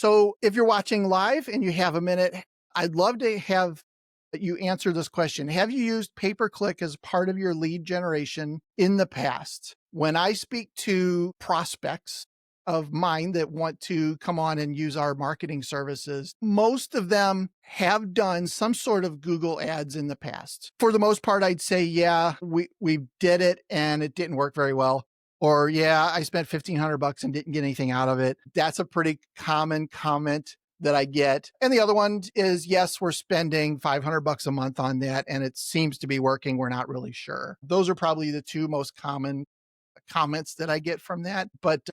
So if you're watching live and you have a minute, I'd love to have you answer this question. Have you used pay-per-click as part of your lead generation in the past? When I speak to prospects of mine that want to come on and use our marketing services, most of them have done some sort of Google ads in the past. For the most part, I'd say, yeah, we did it and it didn't work very well. Or, yeah, I spent $1,500 and didn't get anything out of it. That's a pretty common comment that I get. And the other one is, yes, we're spending $500 a month on that and it seems to be working. We're not really sure. Those are probably the two most common comments that I get from that. But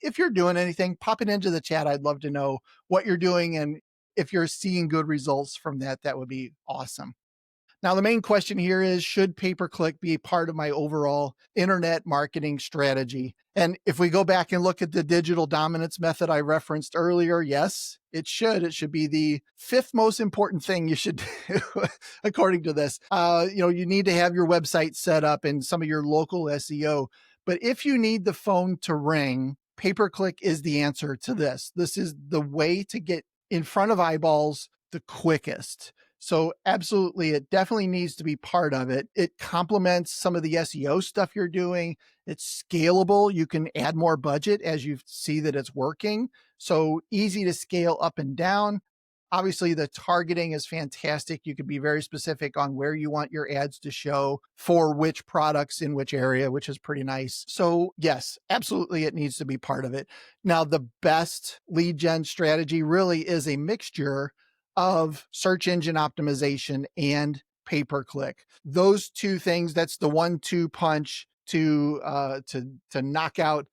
if you're doing anything, pop it into the chat. I'd love to know what you're doing. And if you're seeing good results from that, that would be awesome. Now, the main question here is, should pay-per-click be part of my overall internet marketing strategy? And if we go back and look at the digital dominance method I referenced earlier, yes, it should. It should be the fifth most important thing you should do, according to this. You need to have your website set up and some of your local SEO. But if you need the phone to ring, pay-per-click is the answer to this. This is the way to get in front of eyeballs the quickest. So absolutely, it definitely needs to be part of it. It complements some of the SEO stuff you're doing. It's scalable. You can add more budget as you see that it's working. So easy to scale up and down. Obviously, the targeting is fantastic. You can be very specific on where you want your ads to show for which products in which area, which is pretty nice. So yes, absolutely, it needs to be part of it. Now, the best lead gen strategy really is a mixture of search engine optimization and pay-per-click. Those two things, that's the 1-2 punch to knock out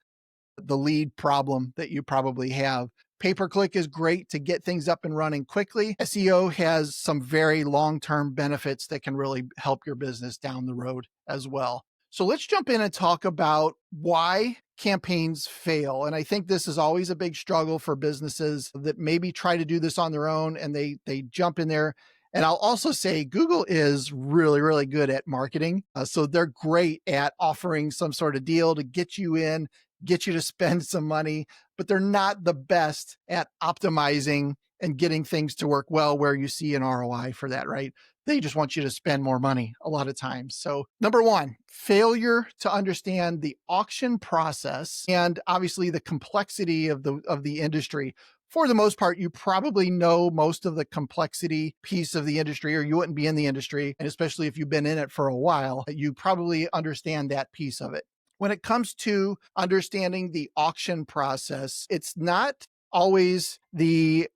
the lead problem that you probably have. Pay-per-click is great to get things up and running quickly. SEO has some very long-term benefits that can really help your business down the road as well. So let's jump in and talk about why campaigns fail. And I think this is always a big struggle for businesses that maybe try to do this on their own and they jump in there. And I'll also say Google is really, really good at marketing. So they're great at offering some sort of deal to get you in, get you to spend some money, but they're not the best at optimizing and getting things to work well where you see an ROI for that, right? They just want you to spend more money a lot of times. So number one, failure to understand the auction process and obviously the complexity of the industry. For the most part, you probably know most of the complexity piece of the industry, or you wouldn't be in the industry. And especially if you've been in it for a while, you probably understand that piece of it. When it comes to understanding the auction process, it's not always the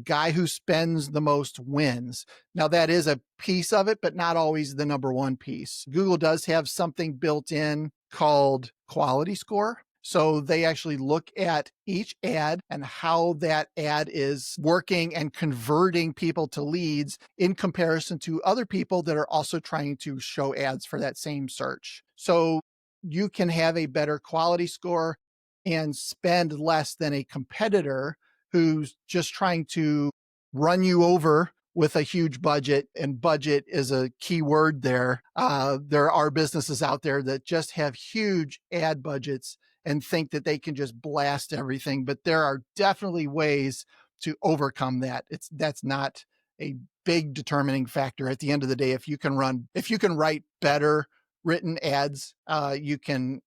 guy who spends the most wins. Now that is a piece of it, but not always the number one piece. Google does have something built in called quality score. So they actually look at each ad and how that ad is working and converting people to leads in comparison to other people that are also trying to show ads for that same search. So you can have a better quality score and spend less than a competitor who's just trying to run you over with a huge budget, and budget is a key word there. There are businesses out there that just have huge ad budgets and think that they can just blast everything, but there are definitely ways to overcome that. That's not a big determining factor. At the end of the day, if you can write better written ads, you can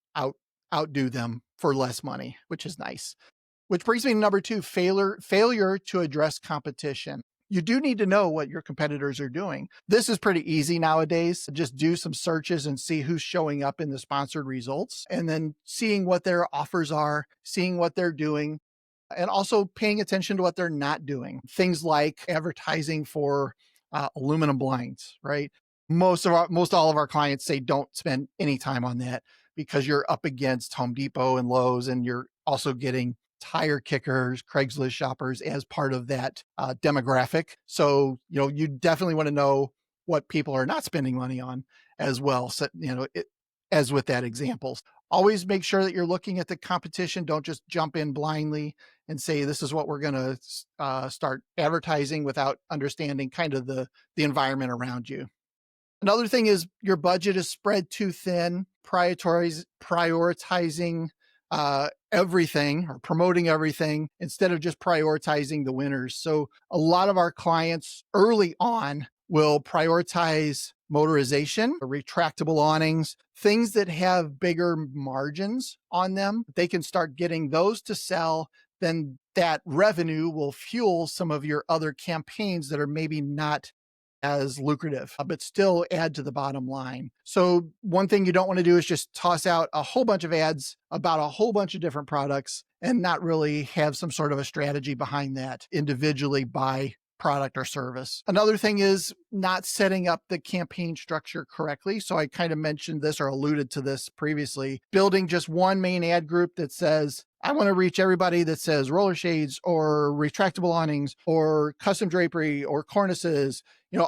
outdo them for less money, which is nice. Which brings me to number two, failure to address competition. You do need to know what your competitors are doing. This is pretty easy nowadays. Just do some searches and see who's showing up in the sponsored results, and then seeing what their offers are, seeing what they're doing, and also paying attention to what they're not doing. Things like advertising for aluminum blinds, right? Most all of our clients say don't spend any time on that because you're up against Home Depot and Lowe's, and you're also getting tire kickers, Craigslist shoppers as part of that demographic. So, you definitely want to know what people are not spending money on as well. So, as with that examples, always make sure that you're looking at the competition. Don't just jump in blindly and say, this is what we're going to start advertising without understanding kind of the environment around you. Another thing is your budget is spread too thin. Prioritizing everything or promoting everything instead of just prioritizing the winners. So a lot of our clients early on will prioritize motorization, retractable awnings, things that have bigger margins on them. They can start getting those to sell. Then that revenue will fuel some of your other campaigns that are maybe not as lucrative, but still add to the bottom line. So one thing you don't want to do is just toss out a whole bunch of ads about a whole bunch of different products and not really have some sort of a strategy behind that individually by product or service. Another thing is not setting up the campaign structure correctly. So I kind of mentioned this or alluded to this previously, building just one main ad group that says, I want to reach everybody that says roller shades or retractable awnings or custom drapery or cornices,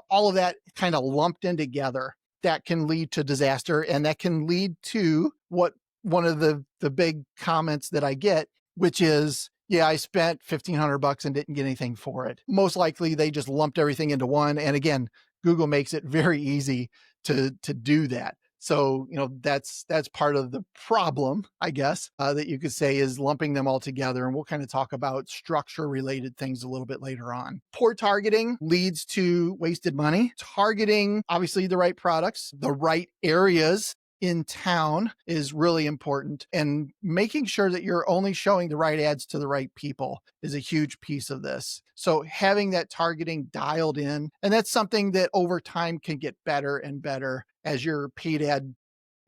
all of that kind of lumped in together. That can lead to disaster, and that can lead to what one of the big comments that I get, which is, yeah, I spent $1,500 and didn't get anything for it. Most likely they just lumped everything into one. And again, Google makes it very easy to do that. So, that's part of the problem, I guess, that you could say is lumping them all together. And we'll kind of talk about structure related things a little bit later on. Poor targeting leads to wasted money. Targeting, obviously, the right products, the right areas in town is really important. And making sure that you're only showing the right ads to the right people is a huge piece of this. So having that targeting dialed in, and that's something that over time can get better and better as your paid ad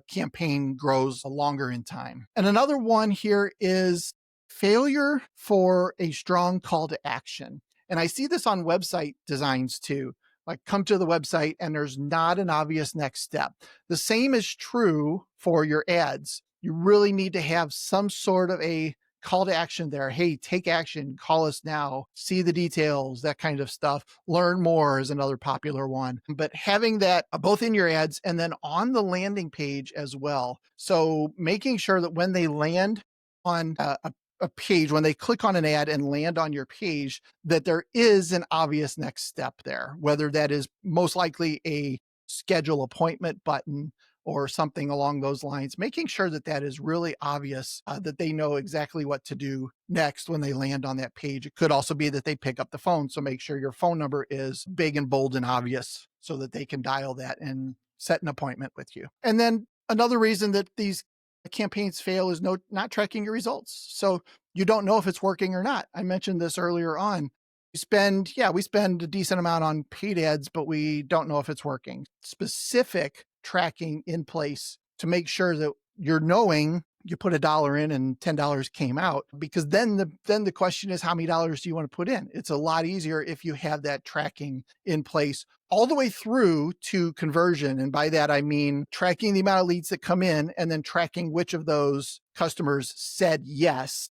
campaign grows longer in time. And another one here is failure for a strong call to action. And I see this on website designs too. Like, come to the website and there's not an obvious next step. The same is true for your ads. You really need to have some sort of a call to action there. Hey, take action, call us now, see the details, that kind of stuff. Learn more is another popular one. But having that both in your ads and then on the landing page as well. So making sure that when they land on a page, when they click on an ad and land on your page, that there is an obvious next step there, whether that is most likely a schedule appointment button or something along those lines, making sure that that is really obvious, that they know exactly what to do next when they land on that page. It could also be that they pick up the phone. So make sure your phone number is big and bold and obvious so that they can dial that and set an appointment with you. And then another reason that these campaigns fail is not tracking your results. So you don't know if it's working or not. I mentioned this earlier on. We spend a decent amount on paid ads, but we don't know if it's working. Specific tracking in place to make sure that you're knowing you put $1 in and $10 came out, because then the question is, how many dollars do you want to put in? It's a lot easier if you have that tracking in place all the way through to conversion. And by that, I mean tracking the amount of leads that come in and then tracking which of those customers said yes,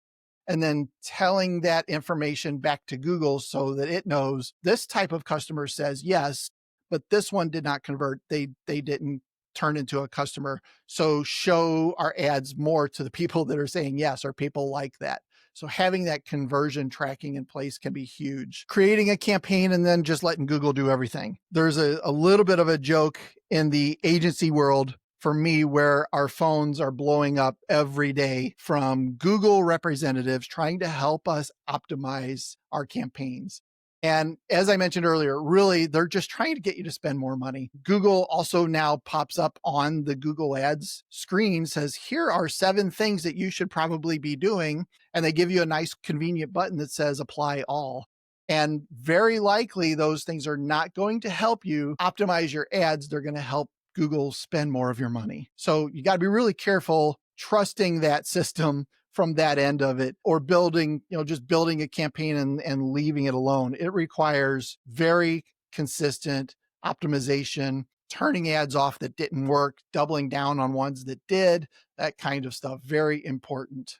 and then telling that information back to Google so that it knows this type of customer says yes, but this one did not convert. They didn't turn into a customer. So show our ads more to the people that are saying yes, or people like that. So having that conversion tracking in place can be huge. Creating a campaign and then just letting Google do everything. There's a little bit of a joke in the agency world for me where our phones are blowing up every day from Google representatives trying to help us optimize our campaigns. And as I mentioned earlier, really, they're just trying to get you to spend more money. Google also now pops up on the Google Ads screen, says, here are 7 things that you should probably be doing. And they give you a nice convenient button that says apply all. And very likely those things are not going to help you optimize your ads. They're going to help Google spend more of your money. So you got to be really careful trusting that system from that end of it, or just building a campaign and leaving it alone. It requires very consistent optimization, turning ads off that didn't work, doubling down on ones that did, that kind of stuff. Very important.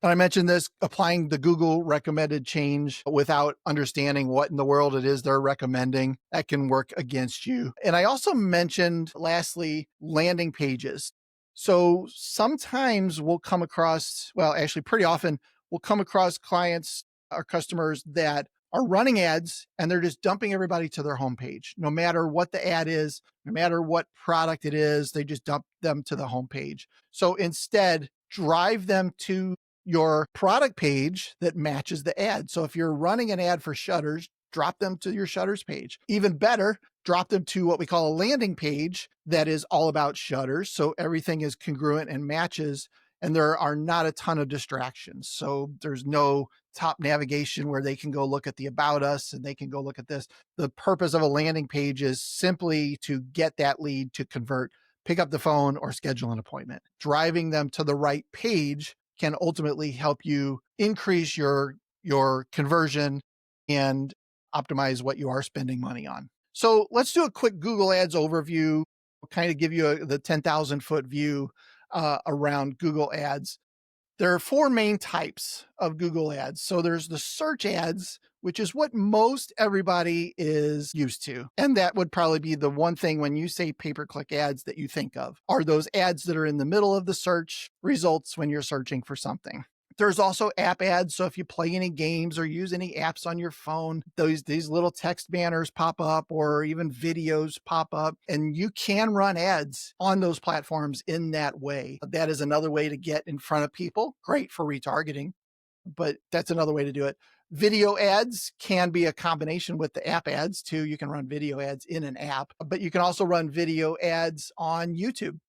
And I mentioned this, applying the Google recommended change without understanding what in the world it is they're recommending, that can work against you. And I also mentioned, lastly, landing pages. So sometimes we'll come across, actually pretty often, we'll come across clients or customers that are running ads and they're just dumping everybody to their homepage. No matter what the ad is, no matter what product it is, they just dump them to the homepage. So instead, drive them to your product page that matches the ad. So if you're running an ad for shutters, drop them to your shutters page. Even better, drop them to what we call a landing page that is all about shutters. So everything is congruent and matches, and there are not a ton of distractions. So there's no top navigation where they can go look at the about us and they can go look at this. The purpose of a landing page is simply to get that lead to convert, pick up the phone, or schedule an appointment. Driving them to the right page can ultimately help you increase your conversion and optimize what you are spending money on. So let's do a quick Google Ads overview, kind of give you the 10,000 foot view around Google Ads. There are four main types of Google Ads. So there's the search ads, which is what most everybody is used to. And that would probably be the one thing when you say pay-per-click ads that you think of, are those ads that are in the middle of the search results when you're searching for something. There's also app ads. So if you play any games or use any apps on your phone, these little text banners pop up or even videos pop up, and you can run ads on those platforms in that way. That is another way to get in front of people. Great for retargeting, but that's another way to do it. Video ads can be a combination with the app ads too. You can run video ads in an app, but you can also run video ads on YouTube.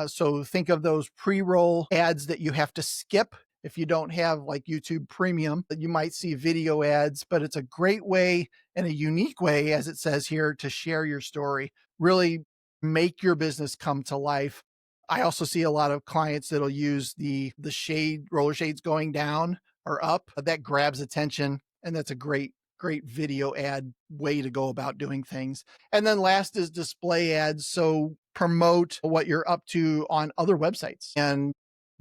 So think of those pre-roll ads that you have to skip if you don't have like YouTube Premium. You might see video ads, but it's a great way and a unique way, as it says here, to share your story, really make your business come to life. I also see a lot of clients that'll use the roller shades going down or up. That grabs attention, and that's a great video ad way to go about doing things. And then last is display ads. So promote what you're up to on other websites. And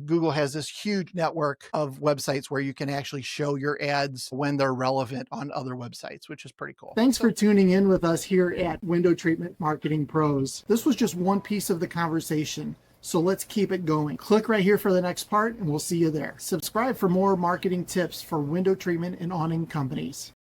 Google has this huge network of websites where you can actually show your ads when they're relevant on other websites, which is pretty cool. Thanks for tuning in with us here at Window Treatment Marketing Pros. This was just one piece of the conversation, so let's keep it going. Click right here for the next part, and we'll see you there. Subscribe for more marketing tips for window treatment and awning companies.